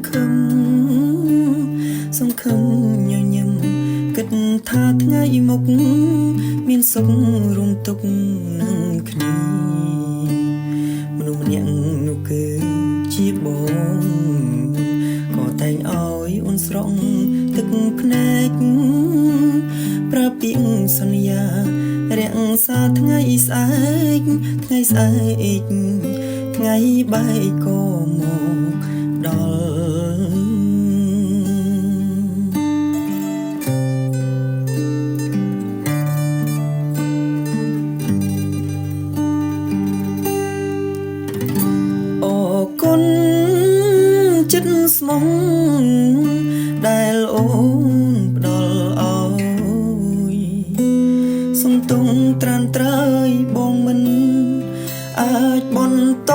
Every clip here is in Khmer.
ខឹមសង្ឃឹមញញឹមគិតថាថ្ងៃមុខមានសុខរួមទុកនឹងគ្នាមនុស្សម្នាក់នោះគឺជាបងក៏តែងឲ្យអូនស្រង់ទឹកភ្នែកប្រើពាក្យសន្យារក្សាថ្ងៃស្អែកថ្ងៃស្អែកថ្ងៃបែកក៏មកដល់អរគុណចិត្តស្មោះដែលអូនផ្ដល់ឲ្យសំទងត្រានត្រើយបងមិនអាចបន្ត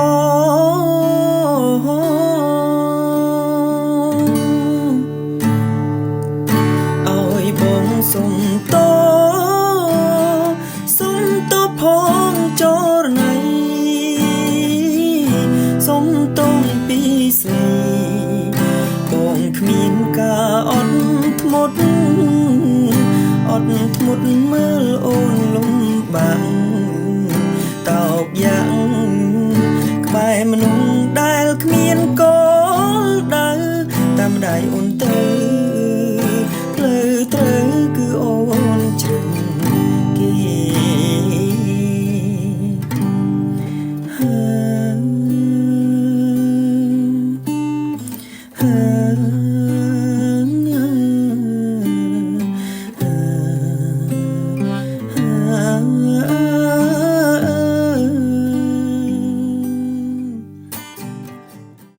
ឲ្យបងសុំតផងចរណៃសុំតងពីស្រីបងគ្មានការអត់ធ្មត់មើលអូនលំបាំងតោកយ៉ាងក្បែរមនុស្សដែលគ្មានក